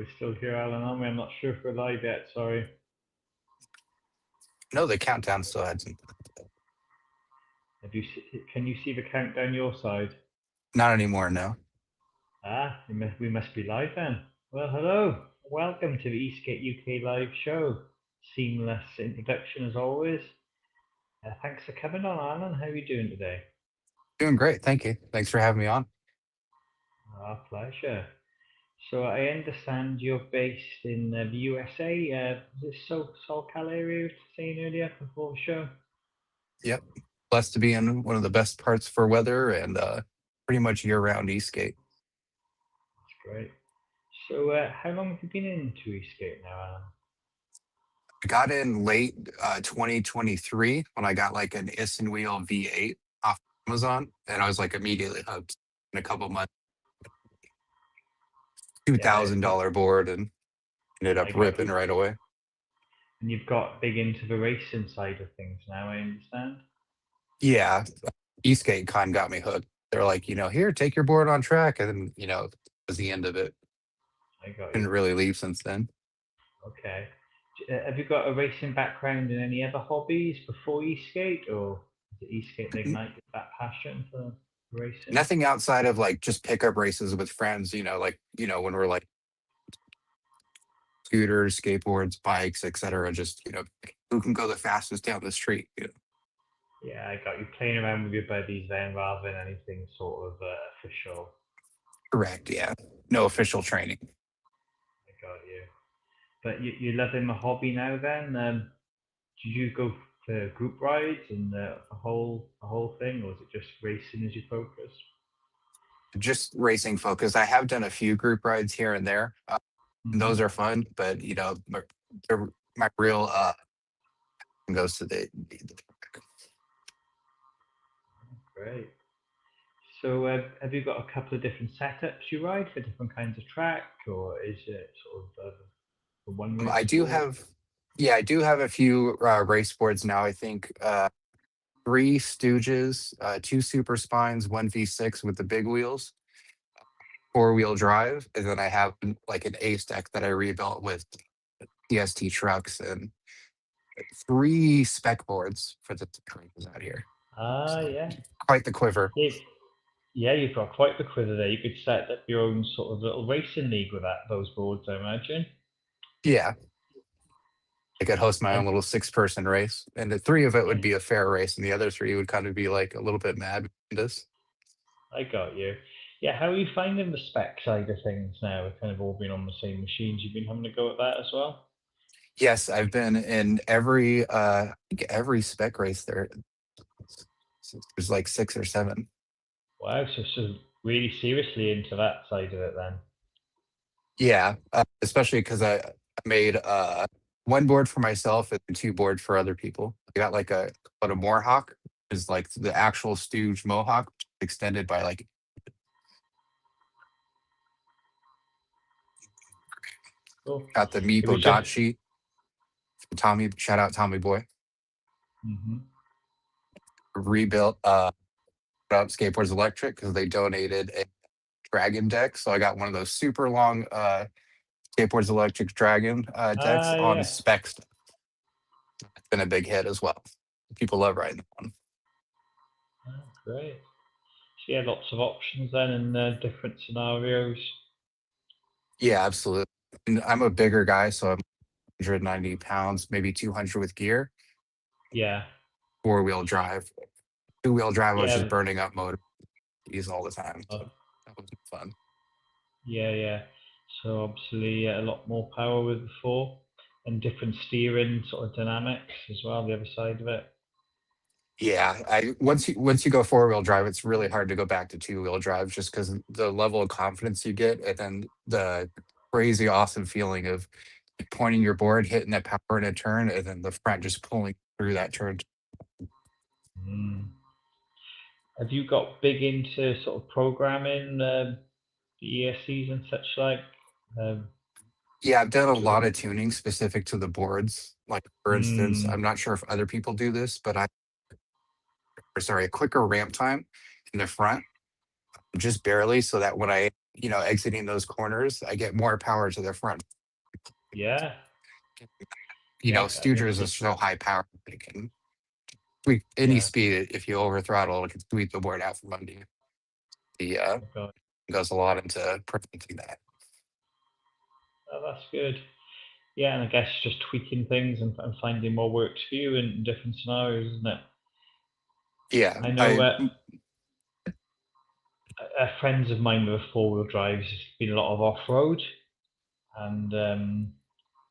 we're still here, Alan, aren't we? I'm not sure if we're live yet. Sorry. No, the countdown still hasn't. Can you see the countdown your side? Not anymore, no. We must be live then. Well, hello. Welcome to the ESK8 UK live show. Seamless introduction as always. Thanks for coming on, Alan. How are you doing today? Doing great, thank you. Thanks for having me on. Our pleasure. So I understand you're based in the USA. Is this SoCal area you were saying earlier before the show? Yep. Blessed to be in one of the best parts for weather and pretty much year-round skate. That's great. So how long have you been into Eastgate now, Alan? I got in late 2023 when I got like an Isson Wheel V8 off Amazon, and I was like immediately hooked in a couple months. Yeah, $2,000 board and ended up I got ripping you. right away. And you've got big into the racing side of things now, I understand. Yeah, skate kind of got me hooked. They're like, here, take your board on track, and then that was the end of it. I got Didn't you. really leave since then. Okay. Have you got a racing background in any other hobbies before Eastgate, or did Eastgate ignite that passion for racing? Nothing outside of like just pickup races with friends, when we're like scooters, skateboards, bikes, etc. Just, who can go the fastest down the street. Yeah, I got you playing around with your buddies then rather than anything sort of official. Correct. Yeah. No official training. I got you. But you're loving the hobby now then? Did you go for group rides and the whole thing, or was it just racing as your focus? Just racing focus. I have done a few group rides here and there. And Hmm. those are fun, but my real goes to the Great. So have you got a couple of different setups you ride for different kinds of track, or is it sort of a one race I do sport? have, yeah, I do have a few race boards now. I think three Stooges, two Super Spines, one V6 with the big wheels, four-wheel drive, and then I have like an ace deck that I rebuilt with TST trucks and three spec boards for the trains out here. Ah, So yeah. quite the quiver. Yeah, yeah, you've got quite the quiver there. You could set up your own sort of little racing league with those boards, I imagine. Yeah, I could host my And own little six-person race, and the three of it would yeah, be a fair race, and the other three would kind of be like a little bit mad behind us. I got you. Yeah, how are you finding the spec side of things now? We've kind of all been on the same machines. You've been having to go at that as well. Yes, I've been in I think every spec race there. There's like six or seven. Wow, so really seriously into that side of it then. Yeah, especially because I made one board for myself and two boards for other people. I got like a Mohawk, is like the actual Stooge Mohawk extended by like Cool. got the It Meepo was just. dot sheet. Tommy, shout out Tommy Boy, Hmm. rebuilt up Skateboards Electric because they donated a Dragon deck. So I got one of those super long Skateboards Electric Dragon decks Ah, on yeah. spec stuff. It's been a big hit as well. People love riding that one. Ah, great. So yeah, lots of options then and different scenarios. Yeah, absolutely. And I'm a bigger guy, so I'm 190 pounds, maybe 200 with gear, Yeah. four-wheel drive. Two-wheel drive, I was just Yeah. burning up motor keys all the time. uh, So that was fun. yeah, yeah. So obviously a lot more power with the four and different steering sort of dynamics as well, the other side of it. Yeah, I once you go four-wheel drive, it's really hard to go back to two-wheel drive just because the level of confidence you get, and then the crazy awesome feeling of pointing your board, hitting that power in a turn, and then the front just pulling through that turn. Mm. Have you got big into sort of programming the ESCs and such like? Um, Yeah, I've done a to, lot of tuning specific to the boards. Like for instance, mm, I'm not sure if other people do this, but a quicker ramp time in the front, just barely, so that when I exiting those corners, I get more power to the front. Yeah, yeah, that makes Stoogers are it. so high power, they can sweep any Yeah, speed. If you over throttle, it can sweep the board out from under you. The oh God. goes a lot into preventing that. Oh, that's good. Yeah, and I guess just tweaking things and finding what works for you in different scenarios, isn't it? Yeah, I know I friends of mine with four-wheel drives, it's been a lot of off-road, and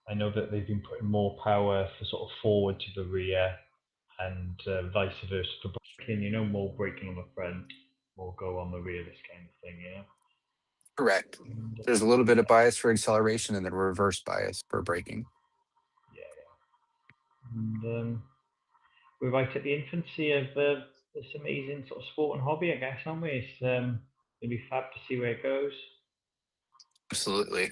I know that they've been putting more power for sort of forward to the rear and vice versa for braking. More braking on the front, more go on the rear, this kind of thing. correct. And, There's a little bit of bias for acceleration and then reverse bias for braking. yeah, and we're right at the infancy of this amazing sort of sport and hobby, I guess, aren't we? It's gonna be fab to see where it goes. Absolutely.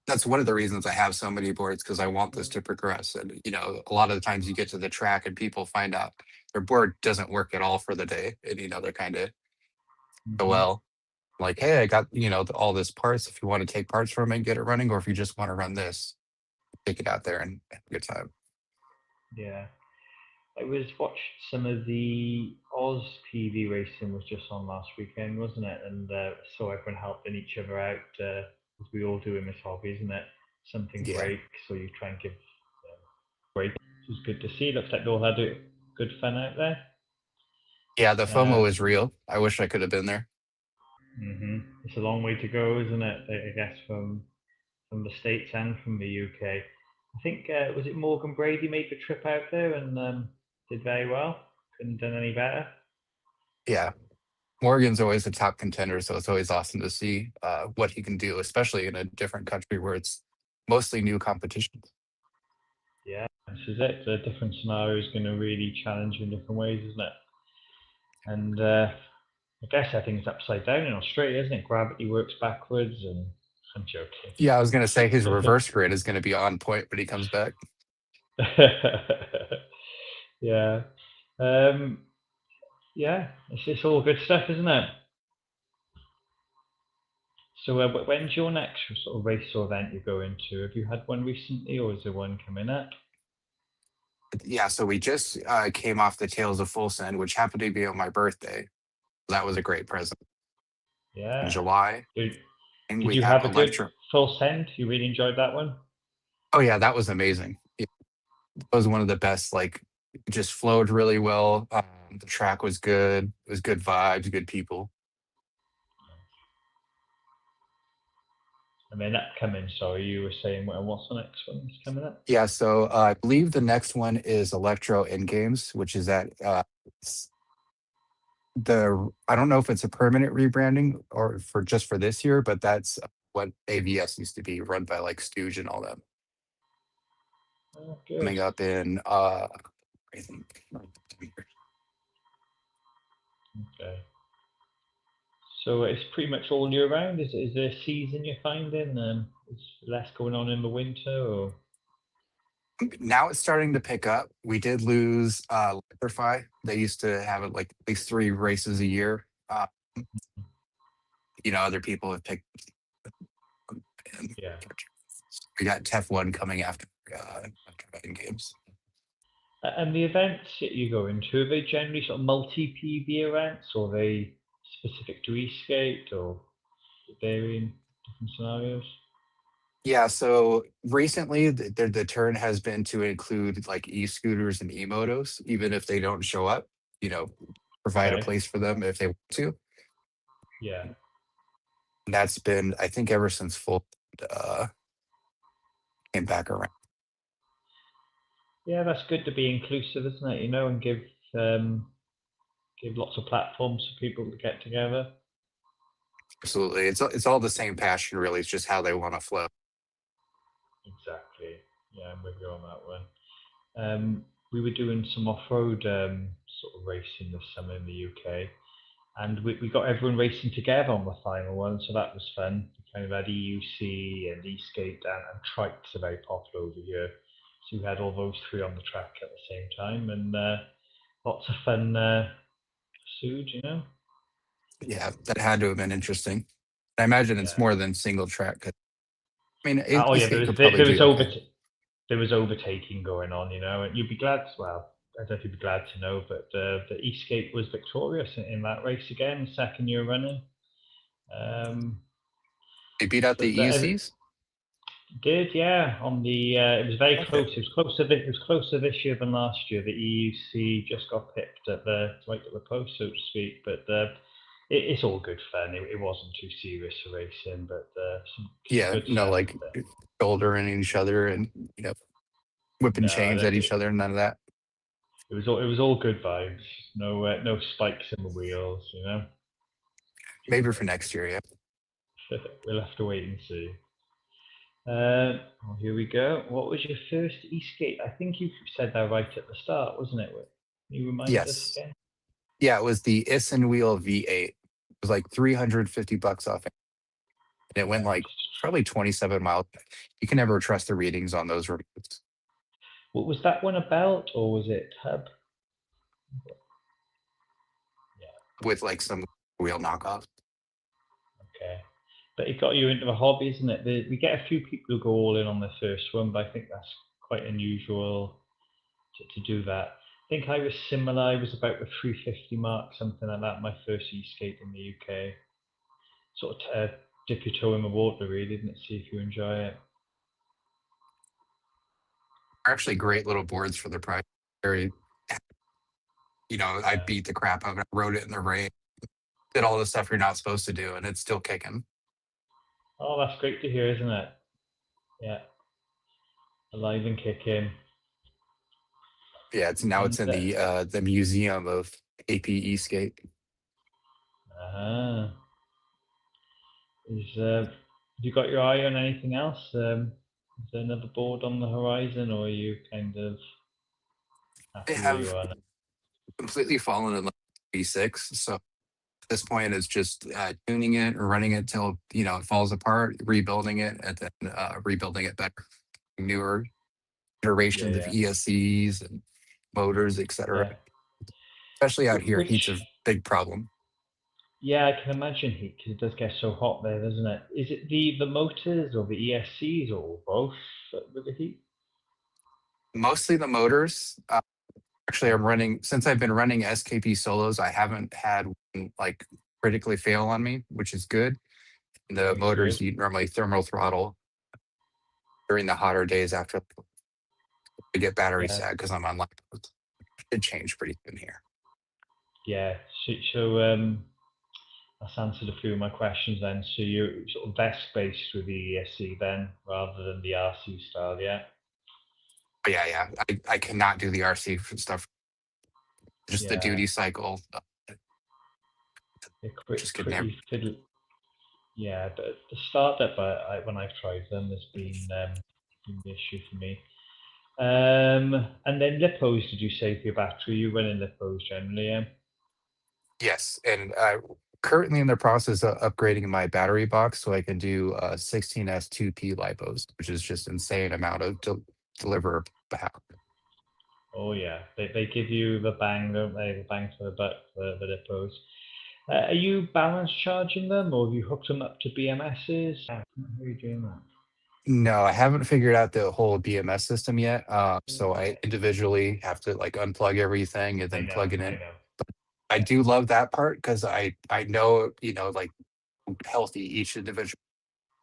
That's one of the reasons I have so many boards, because I want this to progress. And a lot of the times you get to the track and people find out their board doesn't work at all for the day, and they're kind of, oh Hmm. well, like, hey, I got all this parts. If you want to take parts from it and get it running, or if you just want to run this, take it out there and have a good time. Yeah. I was watched some of the Oz TV racing was just on last weekend, wasn't it? And so everyone helping each other out, as we all do in this hobby, isn't it? Something Yeah, breaks, so you try and give break. Which was good to see. Looks like they all had a good fun out there. yeah. The Uh, FOMO is real. I wish I could have been there. it's a long way to go, isn't it? I guess from the states and from the UK. I think was it Morgan Brady made the trip out there and did very well. Couldn't have done any better. Yeah, Morgan's always a top contender, so it's always awesome to see what he can do, especially in a different country where it's mostly new competition. Yeah, this is it. The different scenario is going to really challenge you in different ways, isn't it? And I guess everything's upside down in Australia, isn't it? Gravity works backwards, and I'm Yeah, I was going to say his joking. reverse grid is going to be on point when he comes back. Yeah, um, yeah. It's all good stuff, isn't it? So, when's your next sort of race or event you're going to? Have you had one recently, or is there one coming up? Yeah, so we just came off the Tales of Full Send, which happened to be on my birthday. That was a great present. In Yeah. July, Did, and did we you have have a good Electro. full send? You really enjoyed that one? Oh yeah, that was amazing. It was one of the best. Like, it just flowed really well. The track was good. It was good vibes, good people. And then upcoming, sorry, you were saying what's the next one that's coming up? Yeah, so I believe the next one is Electro in games, which is at I don't know if it's a permanent rebranding or for just for this year, but that's what AVS used to be, run by like Stooge and all that. Oh, good. Coming up in I think Okay. So it's pretty much all year round. Is there a season you're finding? Is less going on in the winter, or now it's starting to pick up. We did lose Electrify. They used to have it like at least 3 races a year. Other people have picked. yeah? We got Tef1 coming after in games. And the events that you go into, are they generally sort of multi PV events, or are they specific to ESK8, or varying different scenarios? Yeah, so recently the turn has been to include like e-scooters and e-motos, even if they don't show up, you know, provide a Okay. place for them if they want to. Yeah. And that's been, I think, ever since full uh came back around. Yeah, that's good to be inclusive, isn't it? And um, give lots of platforms for people to get together. Absolutely. It's all the same passion really. It's just how they want to flow. Exactly. Yeah, I'm with you on that one. We were doing some off-road sort of racing this summer in the UK, and we got everyone racing together on the final one, so that was fun. We kind of had EUC and E-Skate and trikes are very popular over here, so we had all those three on the track at the same time, and lots of fun pursued. Yeah, that had to have been interesting. I imagine it's Yeah. more than single track. I mean, Oh yeah, Eastgate could probably there do was okay. there was overtaking going on, and you'd be glad. Well, I don't know if you'd be glad to know, but the Eastgate was victorious in that race again, second year running. Um, They beat out the so that, EUCs. did, yeah. On the it was very Okay. close. It was closer. It was closer this year than last year. The EUC just got picked at the right at the post, so to speak. But it's all good fun. It wasn't too serious a racing, but some Yeah, good no, stuff. like shouldering each other and you know whipping No, chains at each other. None of that. it was all good vibes. No spikes in the wheels. Maybe for next year. Yeah. We'll have to wait and see. Here we go. What was your first Eastgate? I think you said that right at the start, wasn't it? Can you remind us Yes. again? Yeah, it was the Issen Wheel V8. It was like $350 off, and it went like Nice. probably 27 miles. You can never trust the readings on those reviews What was that one about, or was it Hub? Yeah, with like some wheel knockoffs. okay. But it got you into the hobby, isn't it? We get a few people who go all in on the first one, but I think that's quite unusual to do that. I think I was similar. I was about the 350 mark, something like that. My first e-skate in the UK. Sort of dip your toe in the water, really, didn't it? See if you enjoy it. They're actually great little boards for the price. Very, I Yeah. beat the crap out of it. I rode it in the rain, did all the stuff you're not supposed to do, and it's still kicking. Oh, that's great to hear, isn't it? Yeah, alive and kicking. Yeah, it's And in the museum of APE skate. uh, have you got your eye on anything else? Is there another board on the horizon, or are you kind of I happy where you have are now? completely fallen in love with V6, so at this point it's just tuning it or running it till it falls apart, rebuilding it, and then rebuilding it better, newer Yeah, iterations of yeah, ESCs and motors, etc. yeah. Especially out here, heat's a Which, big problem. yeah, I can imagine heat because it does get so hot there, doesn't it? Is it the motors or the ESCs or both with the heat? Mostly the motors. Actually, I'm Okay, running since I've been running SKP solos. I haven't had one like critically fail on me, which is good. The very motors good. you normally thermal throttle during the hotter days after I get battery Yeah, sad because I'm on light. It should change pretty soon here. yeah. That's answered a few of my questions then. So you're sort of vest based with the ESC then, rather than the RC style, yeah? But yeah, I cannot do the RC stuff. Just the Yeah, duty cycle. they're Just could never. pretty fiddle. Yeah, but the startup, when I've tried them, has been the issue for me. And then lipos, did you say for your battery? You running lipos generally, yeah? Yes, and currently in the process of upgrading my battery box so I can do 16S2P lipos, which is just insane amount of deliver power. Oh yeah, they give you the bang, don't they? The bang for the buck for the lipos. Are you balance charging them, or have you hooked them up to BMSs? How are you doing that? No, I haven't figured out the whole BMS system yet. So I individually have to like unplug everything and then plug it I in. know. I Yeah, do love that part because I know like healthy each individual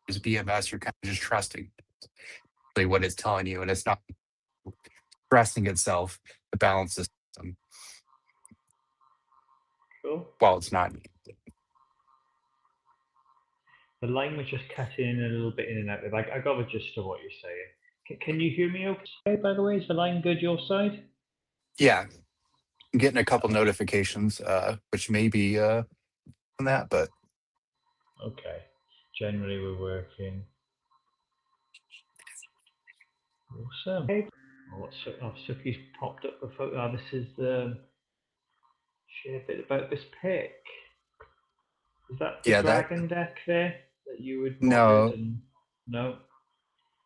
is BMS. You're kind of just trusting really what it's telling you, and it's not stressing itself to balance the system cool. while it's not. The line was just cutting in a little bit in and out. I got the gist of what you're saying. Can you hear me okay, by the way? Is the line good your side? Yeah, I'm getting a couple Okay. notifications, which may be on that, but Okay. Generally, we're working. Awesome. Okay. Suki's popped up the photo. Oh, this is share a bit about this pick. Is that the yeah, that dragon deck there that you had modded? no, And no.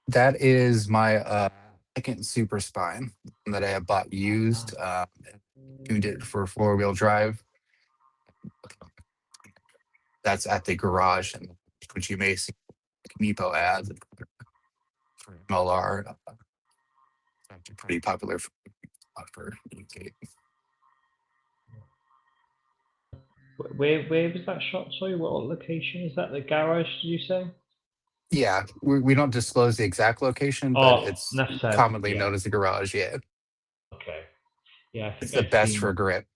that is my second super spine that I have bought Ah, used. Tuned it for 4-wheel drive. That's at the garage. which you may see like Nepo ads for MLR. It's actually pretty popular for UK. Where was that shot? Sorry, what location is that? The garage? Did you say? Yeah, we don't disclose the exact location, but Oh, it's enough said. commonly Yeah. known as the garage. Yeah, Okay. Yeah, I it's think the I've best for seen. grip.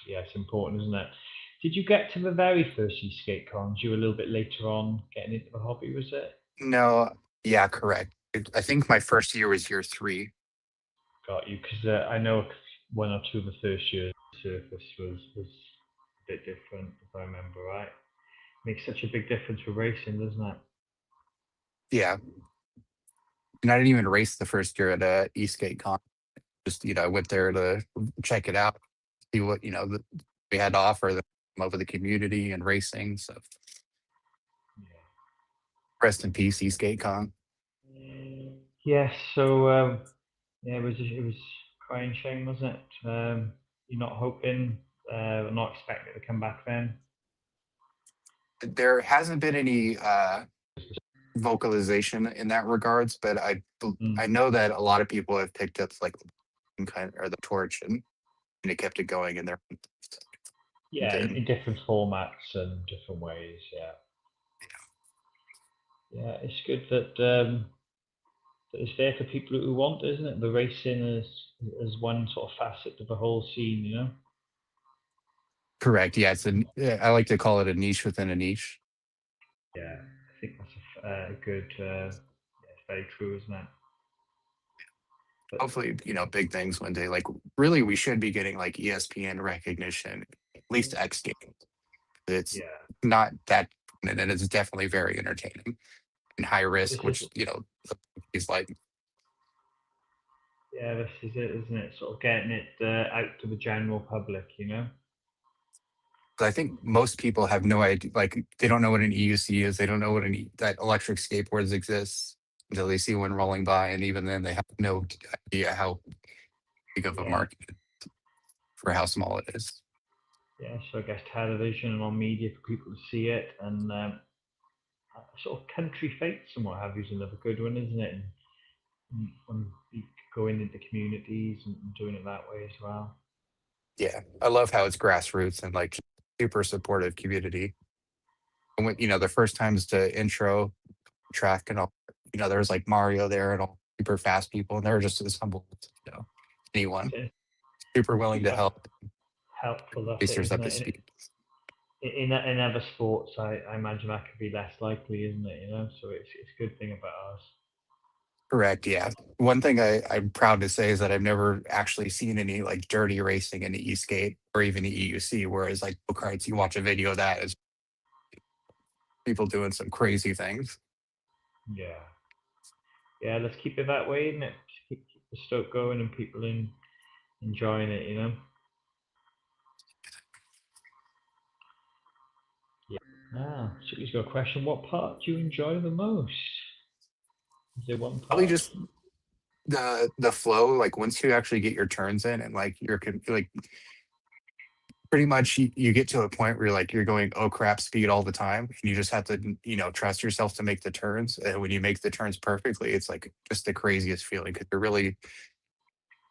Yeah, it's important, isn't it? Did you get to the very first skate cons? You were a little bit later on getting into the hobby, was it? No, yeah, correct. I think my first year was year 3. Got you, because I know one or two of the first years the surface was a bit different, if I remember right. Makes such a big difference for racing, doesn't it? Yeah, and I didn't even race the first year at ESK8. Just I went there to check it out, see what we had to offer them over the community and racing. So rest in peace, ESK8. Yes. So yeah, it was crying shame, wasn't it? You're not hoping, not expecting it to come back then. There hasn't been any vocalization in that regards, but Mm. I know that a lot of people have picked up like kind of, or the torch and it kept it going in their Yeah, then in different formats and different ways. Yeah, yeah. It's good that it's there for people who want, isn't it? The racing is one sort of facet of the whole scene, you know. correct. Yeah, yeah, I like to call it a niche within a niche. Yeah, I think that's a good. Yeah, it's very true, isn't it? But Hopefully, big things one day. Like really, we should be getting like ESPN recognition, at least X Games. It's yeah, not that, and it's definitely very entertaining and high this risk, is which is like. yeah, this is it, isn't it? Sort of getting it out to the general public, you know. I think most people have no idea. Like they don't know what an EUC is. They don't know what that electric skateboards exists until they see one rolling by, and even then, they have no idea how big of a Yeah, market for how small it is. yeah. So I guess television and on media for people to see it, and sort of country fates and what have you is another good one, isn't it? And when you going into communities and doing it that way as well. Yeah, I love how it's grassroots and like super supportive community. And when the first times to intro track and all, there was like Mario there and all super fast people, and they were just as humble as anyone, That's it. super willing to Super help helpful, that's it, racers isn't up to it? speed. In other sports, I imagine that could be less likely, isn't it? You know, so it's a good thing about ours. Correct. Yeah. One thing I'm proud to say is that I've never actually seen any like dirty racing in the skate or even the EUC. Whereas like go karts, you watch a video of that is people doing some crazy things. Yeah, yeah. Let's keep it that way, isn't it? Just keep the stoke going and people enjoying it. You know. Yeah. Ah, so he's got a question. What part do you enjoy the most? Is there one Probably part? just the flow. Like once you actually get your turns in and like like pretty much you get to a point where you're going oh crap speed all the time and you just have to trust yourself to make the turns, and when you make the turns perfectly it's like just the craziest feeling because you're really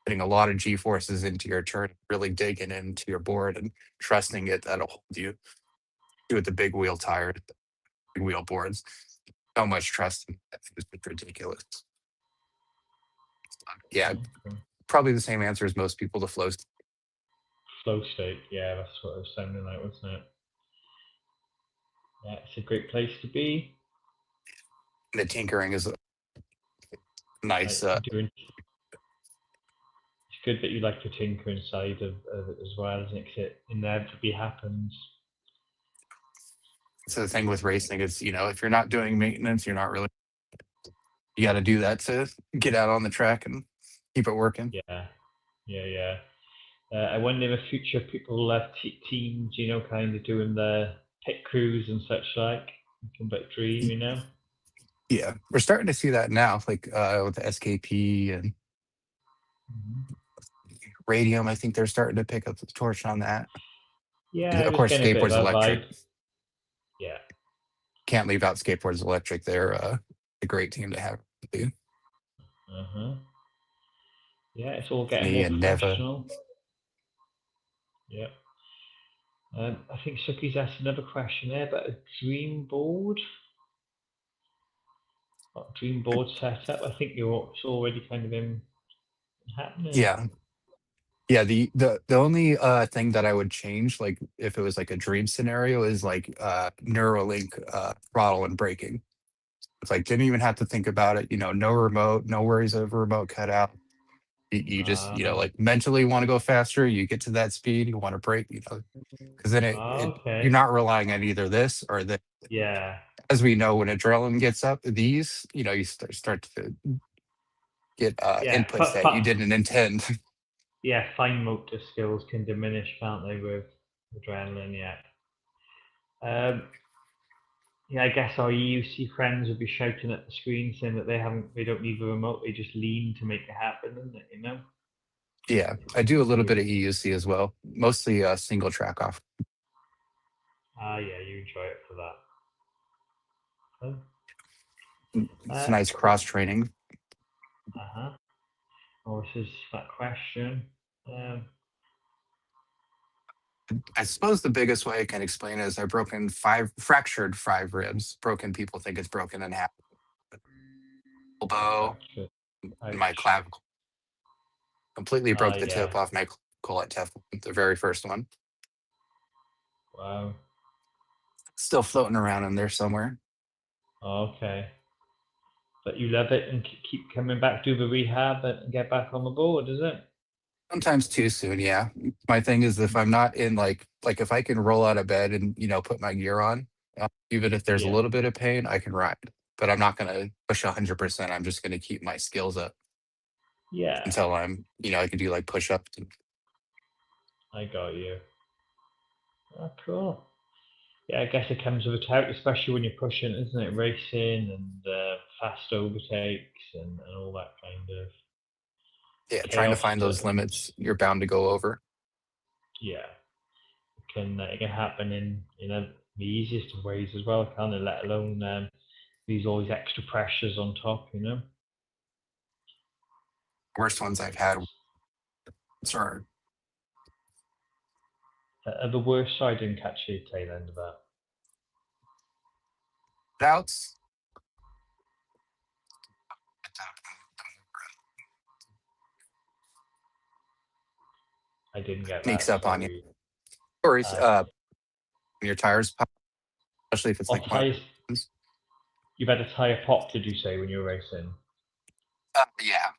putting a lot of g forces into your turn, really digging into your board and trusting it that'll hold you with the big wheel tires, big wheel boards. So much trust in that thing is just ridiculous. Yeah, Okay. probably the same answer as most people to flow. Flow state. Yeah, that's what it was sounding like, wasn't it? Yeah, it's a great place to be. The tinkering is a nice. Doing. It's good that you like to tinker inside of it as well, isn't it? 'Cause it inevitably happens. So the thing with racing is, if you're not doing maintenance, you're not really. You got to do that to get out on the track and keep it working. Yeah, yeah, yeah. I wonder in the future people will have teams, you know, kind of doing the pit crews and such like. Looking but dream, you know. Yeah, we're starting to see that now, like with the SKP and Mhm. Radium. I think they're starting to pick up the torch on that. Yeah, it Of was course, getting a bit of skateboard's a electric. vibe. Yeah. Can't leave out Skateboards Electric. They're a great team to have. Uh-huh. Yeah, it's all getting Me more and Neva. professional. Yeah. I think Suki's asked another question there about a dream board. Dream board setup. I think it's already kind of in happening. Yeah. Yeah, the only thing that I would change, like if it was like a dream scenario, is like Neuralink throttle and braking. It's like didn't even have to think about it, no remote, no worries of remote cutout. You just, Uh, like mentally want to go faster, you get to that speed, you want to brake, because then you're okay. not relying on either this or that. Yeah. As we know, when adrenaline gets up, you start to get Yeah. inputs that you didn't intend. Yeah. Fine motor skills can diminish, can't they, with adrenaline? Yeah. Um, yeah. I guess our EUC friends would be shouting at the screen saying that they don't need the remote. They just lean to make it happen, isn't it? You know. Yeah, I do a little bit You. of EUC as well, mostly single track off. Yeah. You enjoy it for that. Huh? It's nice Cool. cross training. Uh huh. Oh, this is that question. Um, I suppose the biggest way I can explain it is fractured five ribs. Broken people think it's broken in half. Elbow, fracture. and my Ouch. clavicle. Completely broke the Yeah. tip off my collet teflon, the very first one. Wow. Still floating around in there somewhere. Okay. But you love it and keep coming back, do the rehab and get back on the board, is it? Sometimes too soon, yeah. My thing is if I'm not in like if I can roll out of bed and put my gear on, even if there's a Yeah. little bit of pain, I can ride. But I'm not gonna push 100%. I'm just gonna keep my skills up Yeah. until I can do like push ups. I got you. Oh, cool. Yeah, I guess it comes with a tout, especially when you're pushing, isn't it? Racing and fast overtakes and all that kind of Yeah, trying to chaos find those that limits you're bound to go over. yeah, it can happen in the easiest of ways as well, can't it? Let alone these all these extra pressures on top, you know. Worst ones I've had are The worst, I didn't catch the tail end of that. doubts. I didn't get Sneaks that. up on you. Sorry. Or is Uh, when your tires pop, especially if it's what like one. tires? You've had a tire pop? Did you say when you were racing? Yeah.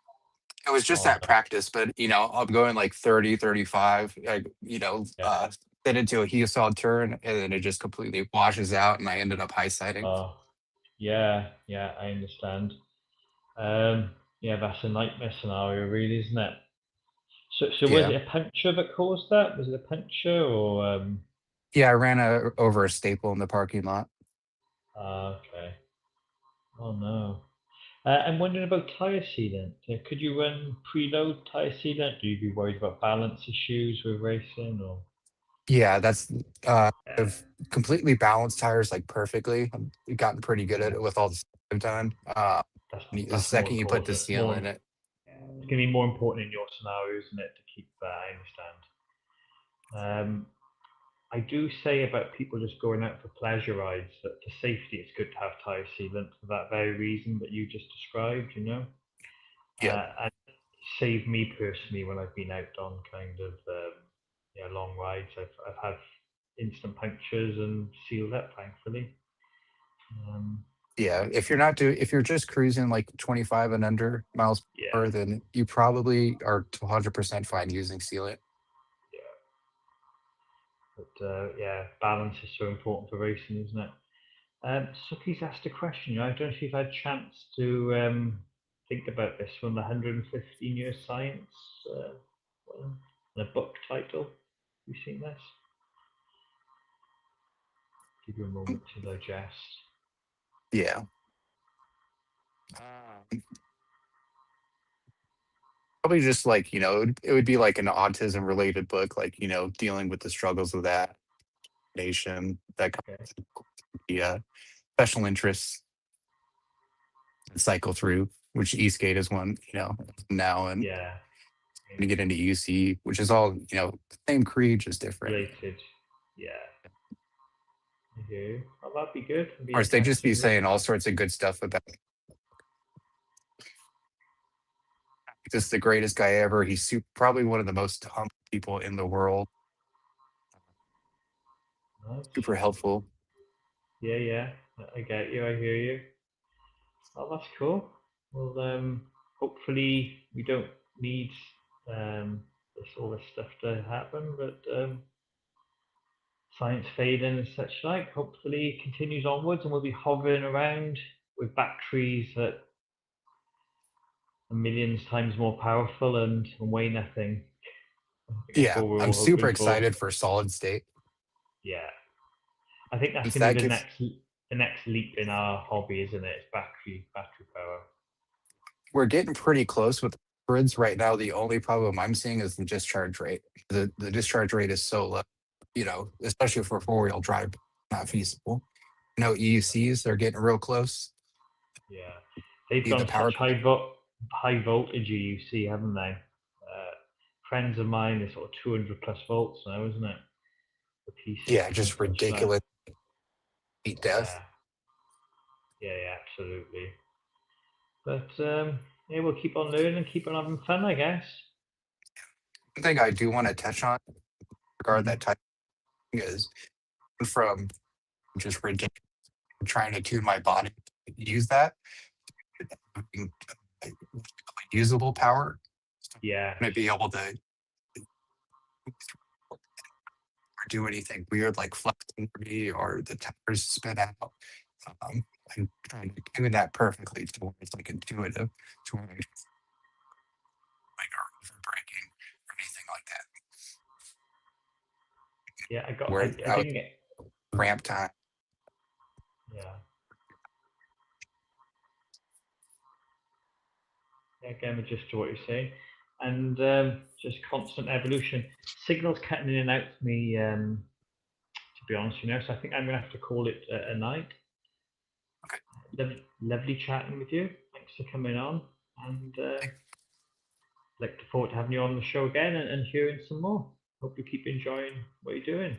It was just Oh, at practice, but I'm going like 30, 35. yeah. Get into a heel solid turn and then it just completely washes out and I ended up high siding. Oh, yeah. Yeah. I understand. Um, yeah, that's a nightmare scenario, really, isn't it? So was Yeah. it a puncture that caused that? Was it a puncture or? Yeah, I ran over a staple in the parking lot. Okay. Oh no. I'm wondering about tyre sealant. Could you run preload tyre sealant? Do you be worried about balance issues with racing or? Yeah, that's Yeah, I've completely balanced tires like perfectly. I've gotten pretty good at yeah. it with all the stuff I've done. That's The that's more second you put the important. It's seal more. in it, Yeah, it's going to be more important in your scenario, isn't it, to keep that? I understand. I do say about people just going out for pleasure rides that for safety it's good to have tyre sealant for that very reason that you just described, you know? yeah, And saved me personally when I've been out on kind of long rides. I've had instant punctures and sealed up, thankfully. Um, yeah. If you're just cruising like 25 and under miles per yeah, hour, then you probably are 100% fine using sealant. yeah. But yeah, balance is so important for racing, isn't it? Suki's asked a question. I don't know if you've had a chance to think about this one, the 115 year science one, the book title. Have you seen this? Give you a moment to digest. Yeah. Probably just like, it would be like an autism related book, like, dealing with the struggles of that. nation that Okay. the special interests that cycle through, which ESK8 is one, now, and Yeah. to get into UC, which is all, same creed, just different. Of Related. Yeah. I hear you. Oh, that'd be good. It'd be course, they just be interesting saying reading all that. sorts of good stuff about this is the greatest guy ever. He's probably one of the most humble people in the world. Nice. Super helpful. Yeah, yeah. I get you. I hear you. Oh, that's cool. Well, hopefully we don't need all this stuff to happen, but science failing and such like, hopefully it continues onwards, and we'll be hovering around with batteries that are millions times more powerful and weigh nothing. I think that's Yeah, what we're I'm all super hoping for. excited for solid state. Yeah, I think that's Since going to that be gets, the next leap in our hobby, isn't it? It's battery power. we're getting pretty close with hybrids right now. The only problem I'm seeing is the discharge rate. The discharge rate is so low, especially for 4-wheel drive, not feasible. EUCs, they're getting real close. Yeah, they've The gone power, such high voltage UC, haven't they? Friends of mine are sort of 200 plus volts now, isn't it? The P6 yeah, and just such like. ridiculous heat death. Yeah, yeah, absolutely. But yeah, we'll keep on learning and keep on having fun, I guess. One thing I do want to touch on regard Mm. that type is from just ridiculous trying to tune my body to use that having, usable power. Yes. Going to be able to do anything weird like flexing for me or the tires spit out. I'm trying to tune that perfectly to where it's like intuitive, to where I like or over braking or anything like that. Yeah, Where I didn't get. ramp time. Yeah. Again, just to what you're saying, and just constant evolution. Signals cutting in and out for me, to be honest, So I think I'm gonna have to call it a night. Okay. Lovely chatting with you. Thanks for coming on, and look forward to having you on the show again and hearing some more. Hope you keep enjoying what you're doing.